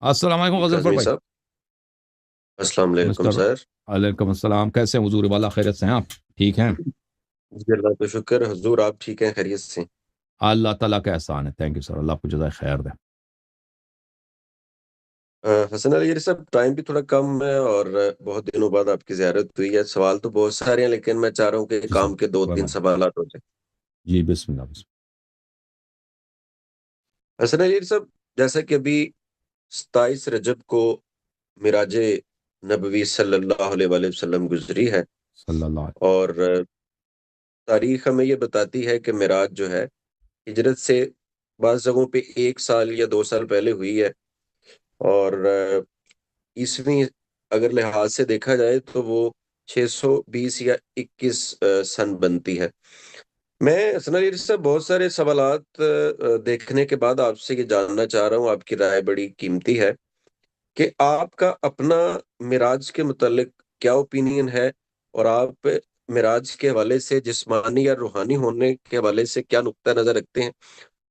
अस्सलाम वालेकुम जी, गजनफर काज़मी भाई। साहब, अस्सलाम वालेकुम मिस्टर सर। वालेकुम अस्सलाम, कैसे हैं हुजूर वाला खैरियत से हैं आप? ठीक हैं? जी, अल्लाह का शुक्र, हुज़ूर आप ठीक हैं, खैरियत से? अल्लाह ताला का एहसान है। थैंक यू सर, अल्लाह आपको जज़ाए खैर दे। हसन अली साहब टाइम भी थोड़ा कम है और बहुत दिनों बाद आपकी ज़ियारत हुई है। सवाल तो बहुत सारे हैं लेकिन मैं चाह रहा हूँ कि जी सर, काम के 2-3 फरमाइए। सवालात हो जाएँ। जी बिस्मिल्लाह, बिस्मिल्लाह। हसन अली साहब जैसा कि अभी 27 रजब को मिराजे नबवी सल्लल्लाहु अलैहि वसल्लम गुज़री है सल्लल्लाहु अलैहि और तारीख़ हमें ये बताती है कि मिराज जो है, हिजरत से बाज़ जगहों पे 1 साल या 2 साल पहले हुई है और ईसवीं अगर लिहाज से देखा जाए तो वो 620 या 21 सन बनती है। मैं हसन से बहुत सारे सवालात देखने के बाद आपसे ये जानना चाह रहा हूँ, आपकी राय बड़ी कीमती है कि आपका अपना मिराज के मुतल्लिक क्या ओपिनियन है और आप मिराज के हवाले से जिस्मानी या रूहानी होने के हवाले से क्या नुक्ता नज़र रखते हैं?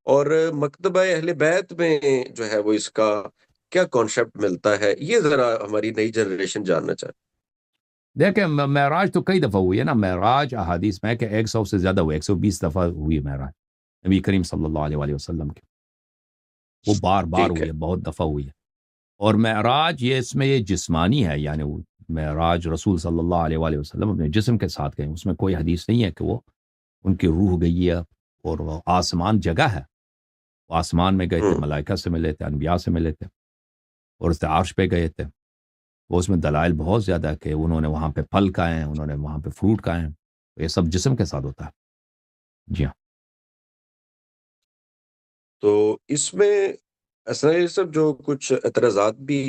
और मकतबा अहले बैत में जो है वो इसका क्या कॉन्सेप्ट मिलता है? ये ज़रा हमारी नई जनरेशन जानना चाहती देखिए मेराज तो कई दफ़ा हुई है ना, मेराज अहादीस में है कि 100 से ज़्यादा हुई, 120 दफ़ा हुई है मेराज, नबी करीम सल्लल्लाहु अलैहि वसल्लम की। वो बार-बार ठीक हुई है। है, बहुत दफ़ा हुई है। और मेराज ये इसमें ये जिस्मानी है, यानी वो मेराज रसूल सल्लल्लाहु अलैहि वसल्लम अपने जिस्म के साथ गए। उसमें कोई हदीस नहीं है कि वो उनकी रूह गई है और वो आसमान जगह है। वो आसमान में गए थे, हुँ, मलाइका से मिले थे, अनबिया से मिले थे और उसने अर्श पे गए थे। वो उसमें दलाइल बहुत ज़्यादा है कि उन्होंने वहाँ पे फल खाए हैं, उन्होंने वहाँ पे फ्रूट खाए हैं। तो ये सब जिस्म के साथ होता है। जी हाँ। तो इसमें असल ये सब जो कुछ एतराज़ात भी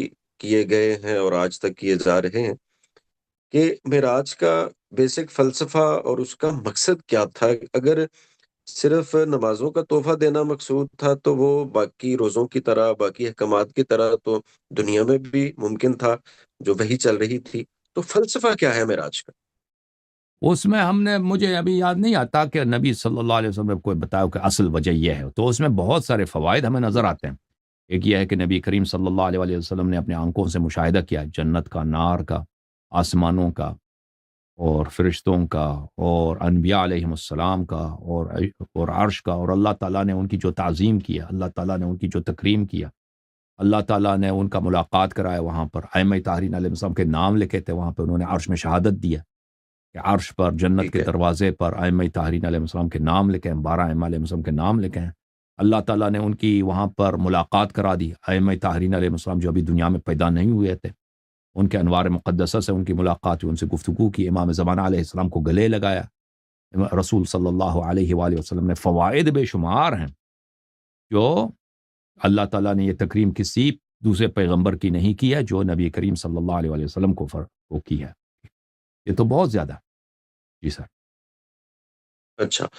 किए गए हैं और आज तक किए जा रहे हैं कि मिराज का बेसिक फ़लसफ़ा और उसका मकसद क्या था? अगर सिर्फ़ नमाज़ों का तोहफ़ा देना मकसूद था, तो वो बाकी रोज़ों की तरह, बाकी अहकामात की तरह तो दुनिया में भी मुमकिन था, जो वही चल रही थी। तो फ़लसफ़ा क्या है मिराज का? उसमें हमने मुझे अभी याद नहीं आता कि नबी सल्लल्लाहु अलैहि वसल्लम ने कोई बताया कि असल वजह ये है। तो उसमें बहुत सारे फ़वाइद हमें नज़र आते हैं। एक ये है कि नबी करीम सल्लल्लाहु अलैहि वसल्लम ने अपनी आँखों से मुशाहिदा किया जन्नत का, नार का, आसमानों का और फ़रिश्तों का और अनबिया अलैहिमुस्सलाम का और अर्श का, और अल्लाह ताला ने उनकी जो ताज़ीम किया, अल्लाह ताला ने उनकी जो तकरीम किया, अल्लाह ताला ने उनका मुलाकात कराया वहाँ पर। अइम्मा ताहरीन अलैहिस्सलाम के नाम लिखे थे वहाँ पे, उन्होंने अर्श में शहादत दी है कि अर्श पर, जन्नत ठीक के है, दरवाज़े पर अइम्मा ताहरीन अलैहिस्सलाम के नाम लिखे हैं, 12 अइम्मा अलैहिस्सलाम के नाम लिखे हैं। अल्लाह ताला ने उनकी वहाँ पर मुलाकात करा दी। अइम्मा ताहरीन अलैहिस्सलाम जो अभी दुनिया में पैदा नहीं हुए थे, उनके अनवार मुक़द्दसा से उनकी मुलाकात हुई, उनसे गुफ्तगू की, इमाम ज़माना अलैहिस्सलाम को गले लगाया। रसूल सल्लल्लाहु अलैहि वालेहि वसल्लम ने फ़वाइद बेशुमार हैं, जो अल्लाह ताला ने ये तकरीम किसी दूसरे पैगंबर की नहीं की है, जो नबी करीम सल्लल्लाहु अलैहि वसल्लम को की है। ये तो बहुत ज़्यादा है। जी सर। अच्छा।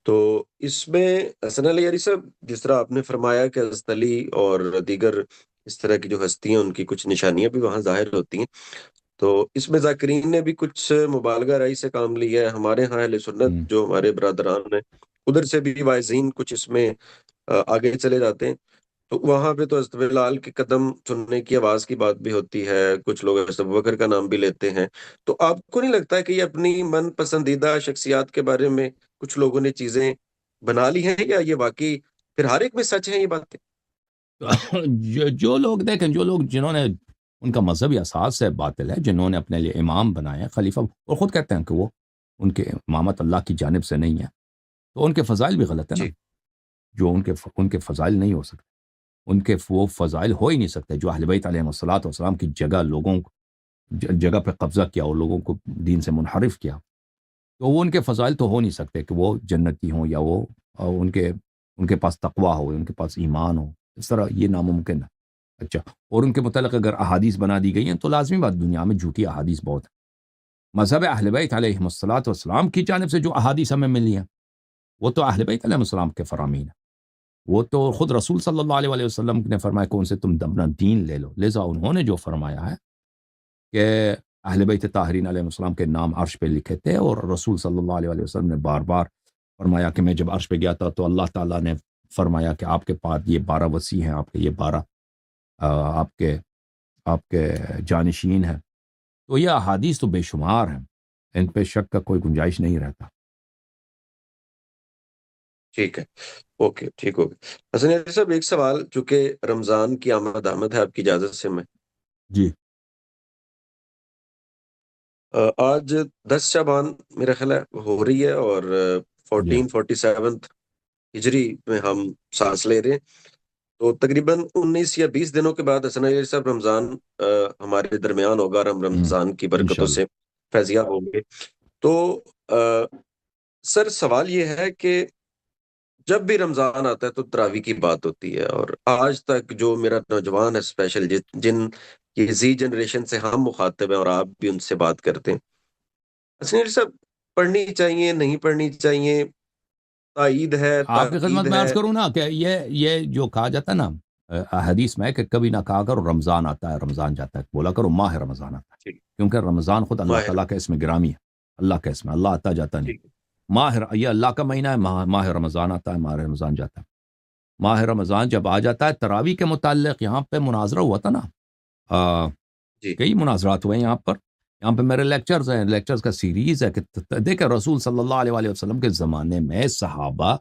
तो इसमें हसन अली यारी साहब जिस तरह आपने फ़रमाया कि हज़रत अली और दीगर इस तरह की जो हस्तियाँ उनकी कुछ निशानियाँ भी वहाँ ज़ाहिर होती हैं। तो इसमें ज़ाकिरीन ने भी कुछ मुबालगा राई से काम लिया है। हमारे यहाँ अहले सुन्नत हुँ। जो हमारे बिरादरान हैं, उधर से भी वाइज़ीन कुछ इसमें आगे चले जाते हैं। तो वहाँ पे तो हज़रत बिलाल के कदम सुनने की आवाज़ की बात भी होती है, कुछ लोग हज़रत अबू बकर का नाम भी लेते हैं। तो आपको नहीं लगता है कि ये अपनी मन पसंदीदा शख्सियात के बारे में कुछ लोगों ने चीज़ें बना ली हैं या ये वाक़ई फिर हर एक में सच है ये बातें? जो लोग देखें, जो लोग जिन्होंने उनका मज़हबी असास है बातिल है, जिन्होंने अपने लिए इमाम बनाए हैं, खलीफा, वो खुद कहते हैं कि वो उनके इमामत अल्लाह की जानिब से नहीं है, तो उनके फ़ज़ाइल भी गलत है ना। जी, जो उनके फ़ज़ाइल नहीं हो सकते। उनके वो फ़ज़ाइल हो ही नहीं सकते जो अहले बैत अलैहिमुस्सलातु वस्सलाम की जगह लोगों जगह पे कब्ज़ा किया और लोगों को दीन से मुनहरिफ किया। तो वो उनके फ़ज़ाइल तो हो नहीं सकते कि वो जन्नती हों या वो उनके उनके पास तक़वा हो, उनके पास ईमान हो। इस तरह ये नामुमकिन है। अच्छा, और उनके मुतल्लिक़ अगर अहादीस बना दी गई हैं तो लाज़मी बात, दुनिया में झूठी अहादीस बहुत है। मज़हब अहले बैत अलैहिमुस्सलातु वस्सलाम की जानिब से जो अहादीस हमें मिली हैं, वो तो अहले बैत अलैहिमुस्सलाम के फ़रामीन हैं। वो तो खुद रसूल सल्लल्लाहु अलैहि वसल्लम ने फरमाया कि उनसे तुम अपना दीन ले लो। लिज़ा उन्होंने जो फरमाया है कि अहले बैत ताहरीन अलैहिस्सलाम के नाम अर्श पे लिखे थे, और रसूल सल्लल्लाहु अलैहि वसल्लम ने बार-बार फरमाया कि मैं जब अर्श पे गया था तो अल्लाह ताला ने फरमाया कि आपके पास ये 12 वसी हैं, आपके ये 12 آپ کے جانشین ہیں. تو یہ احادیث تو بے شمار ہیں، ان پہ شک کا کوئی گنجائش نہیں رہتا. ٹھیک ہے، اوکے، ٹھیک ہو گیا. حسن علی صاحب، ایک سوال، چونکہ رمضان کی آمد ہے، آپ کی اجازت سے میں جی آج 10 شعبان میرا خیال ہے ہو رہی ہے، اور جی 1447 ہجری میں ہم سانس لے رہے ہیں. تو تقریباً 19 یا 20 دنوں کے بعد حسن علی صاحب رمضان ہمارے درمیان ہوگا، اور ہم رمضان کی برکتوں انشاءاللہ. سے فیضیاب ہوں گے. تو سر، سوال یہ ہے کہ جب بھی رمضان آتا ہے تو تراویح کی بات ہوتی ہے، اور آج تک جو میرا نوجوان ہے اسپیشل، جن کی زی جنریشن سے ہم مخاطب ہیں اور آپ بھی ان سے بات کرتے ہیں، حسن علی صاحب، پڑھنی چاہیے نہیں پڑھنی چاہیے؟ تائید ہے، آپ کی خدمت تاکید میں ہے؟ عرض کروں نا کہ یہ جو کہا جاتا ہے نا حدیث میں، کہ کبھی نہ کہا کرو رمضان آتا ہے رمضان جاتا ہے، بولا کرو ماہ رمضان آتا ہے. ٹھیک، کیونکہ رمضان خود اللہ ماہر، تعالیٰ کا اسم گرامی ہے. اللہ کا اسم، اللہ آتا جاتا نہیں. ٹھیک، یہ اللہ کا مہینہ ہے. ماہ رمضان آتا ہے، ماہ رمضان جاتا ہے. ماہ رمضان جب آ جاتا ہے، تراویح کے متعلق یہاں پہ مناظرہ ہوا تھا نا. جی، کئی مناظرات ہوئے یہاں پر. یہاں پہ میرے لیکچرز ہیں، لیکچرز کا سیریز ہے کہ دیکھیں رسول صلی اللہ علیہ وآلہ وسلم کے زمانے میں صحابہ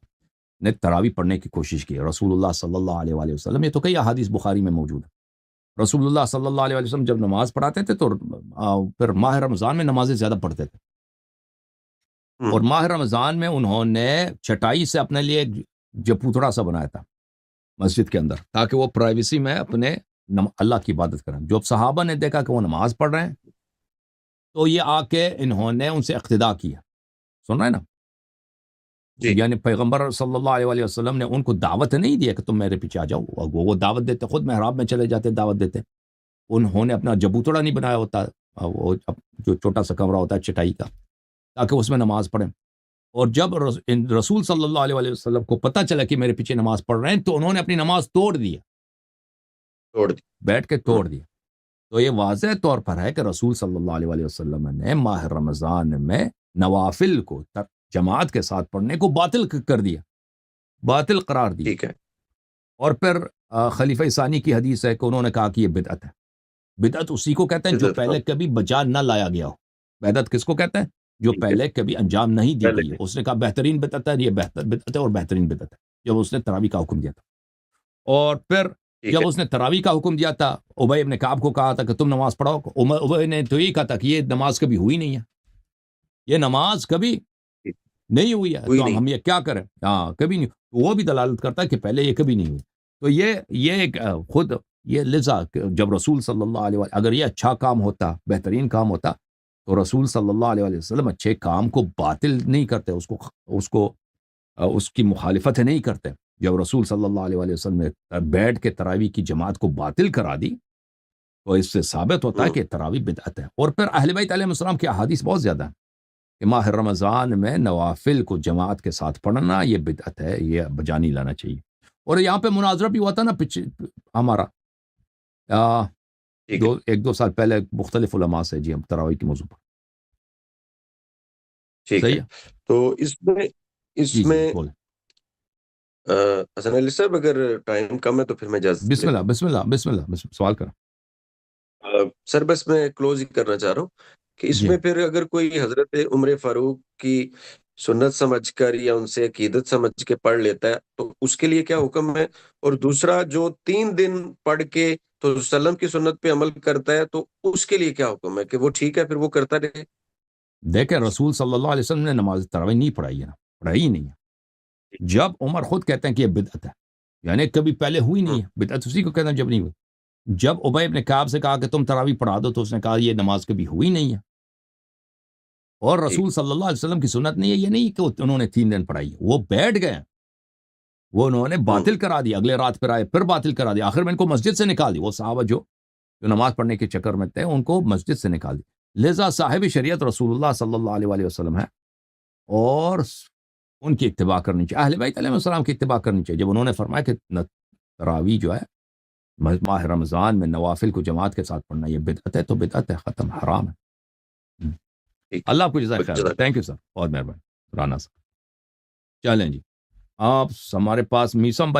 نے تراویح پڑھنے کی کوشش کی. رسول اللہ صلی اللہ علیہ وآلہ وسلم، یہ تو کئی احادیث بخاری میں موجود ہے. رسول اللہ صلی اللہ علیہ وآلہ وسلم جب نماز پڑھاتے تھے تو پھر ماہ رمضان میں نمازیں زیادہ پڑھتے تھے. اور ماہ رمضان میں انہوں نے چٹائی سے اپنے لیے جپوتڑا سا بنایا تھا مسجد کے اندر، تاکہ وہ پرائیویسی میں اپنے اللہ کی عبادت کریں. جو صحابہ نے دیکھا کہ وہ نماز پڑھ رہے ہیں تو یہ آ کے انہوں نے ان سے اقتدا کیا. سن رہے ہیں نا؟ جی، یعنی پیغمبر صلی اللہ علیہ وآلہ وسلم نے ان کو دعوت نہیں دیا کہ تم میرے پیچھے آ جاؤ. وہ دعوت دیتے، خود محراب میں چلے جاتے دعوت دیتے. انہوں نے اپنا جبوتڑا نہیں بنایا ہوتا، وہ جو چھوٹا سا کمرہ ہوتا ہے چٹائی کا، تاکہ اس میں نماز پڑھیں. اور جب رسول صلی اللہ علیہ وآلہ وسلم کو پتہ چلا کہ میرے پیچھے نماز پڑھ رہے ہیں تو انہوں نے اپنی نماز توڑ دیا، توڑ دی. بیٹھ کے توڑ دیا. تو یہ واضح طور پر ہے کہ رسول صلی اللہ علیہ وآلہ وسلم نے ماہ رمضان میں نوافل کو جماعت کے ساتھ پڑھنے کو باطل کر دیا، باطل قرار دیا. ٹھیک ہے، اور پھر خلیفہ ثانی کی حدیث ہے کہ انہوں نے کہا کہ یہ بدعت ہے. بدعت اسی کو کہتے ہیں جو پہلے کبھی بجا نہ لایا گیا ہو. بدعت کس کو کہتے ہیں؟ جو ٹھیک ہے، پہلے کبھی انجام نہیں دی پہلے گئی ہے. اس نے کہا بہترین بدعت ہے، یہ بہتر بدعت ہے اور بہترین بدعت ہے جب اس نے تراویح کا حکم دیا تھا. اور پھر ٹھیک ہے، جب اس نے تراویح کا حکم دیا تھا، ابی ابن کعب کو کہا تھا کہ تم نماز پڑھو. ابی نے تو یہ کہا تھا کہ یہ نماز کبھی ہوئی نہیں ہے، یہ نماز کبھی نہیں ہوئی ہے، ہوئی تو نہیں. ہم یہ کیا کریں؟ کبھی نہیں. وہ بھی دلالت کرتا ہے کہ پہلے یہ کبھی نہیں ہوئی. تو یہ ایک خود یہ لذا جب رسول صلی اللہ علیہ وسلم، اگر یہ اچھا کام ہوتا، بہترین کام ہوتا، تو رسول صلی اللہ علیہ وسلم اچھے کام کو باطل نہیں کرتے، اس کی مخالفت نہیں کرتے. جب رسول صلی اللہ علیہ وسلم نے بیٹھ کے تراویح کی جماعت کو باطل کرا دی تو اس سے ثابت ہوتا ہے کہ تراویح بدعت ہے. اور پھر اہل بیت علیہ السلام کی احادیث بہت زیادہ ہیں کہ ماہ رمضان میں نوافل کو جماعت کے ساتھ پڑھنا یہ بدعت ہے، یہ بجانی لانا چاہیے. اور یہاں پہ مناظرہ بھی ہوا تھا نا ہمارا ایک دو سال پہلے مختلف علماء سے، جی ہم تراویح کے موضوع پر. ٹھیک ہے. صحیح ہے. تو اس جی میں بولیں. حسن علی صاحب، اگر ٹائم کم ہے تو پھر میں اجازت بسم لیتا اللہ ہوں. بسم اللہ بسم اللہ سوال کریں. سر، بس میں کلوز ہی کرنا چاہ رہا ہوں کہ اس جی میں پھر اگر کوئی حضرت عمر فاروق کی سنت سمجھ کر یا ان سے عقیدت سمجھ کے پڑھ لیتا ہے تو اس کے لیے کیا حکم ہے؟ اور دوسرا، جو 3 دن پڑھ کے تو وسلم کی سنت پہ عمل کرتا ہے تو اس کے لیے کیا حکم ہے کہ وہ ٹھیک ہے پھر وہ کرتا رہے؟ دیکھیں رسول صلی اللہ علیہ وسلم نے نماز تراویح نہیں پڑھائی ہے نا، پڑھائی ہی نہیں ہے. جب عمر خود کہتے ہیں کہ یہ بدعت ہے، یعنی کبھی پہلے ہوئی نہیں ہے. بدعت اسی کو کہتے ہیں جب نہیں ہوئی. جب ابی ابن کعب سے کہا کہ تم تراویح پڑھا دو تو اس نے کہا یہ نماز کبھی ہوئی نہیں ہے. اور رسول صلی اللہ علیہ وسلم کی سنت نہیں ہے یہ نہیں کہ انہوں نے 3 دن پڑھائی، وہ بیٹھ گئے، وہ انہوں نے باطل کرا دی. اگلے رات پھر آئے، پھر باطل کرا دی، آخر میں ان کو مسجد سے نکال دی. وہ صحابہ جو نماز پڑھنے کے چکر میں تھے ان کو مسجد سے نکال دی. لذا صاحب شریعت رسول اللہ صلی اللہ علیہ وآلہ وسلم ہے اور ان کی اتباع کرنی چاہیے، اہل بیت علیہ السلام کی اتباع کرنی چاہیے. جب انہوں نے فرمایا کہ تراویح جو ہے ماہ رمضان میں نوافل کو جماعت کے ساتھ پڑھنا یہ بدعت ہے تو بدعت ہے، ختم، حرام ہے. اللہ آپ کو جزائے خیر. تھینک یو سر، بہت مہربانی رانا صاحب. چلیں جی، آپ ہمارے پاس میسم بھائی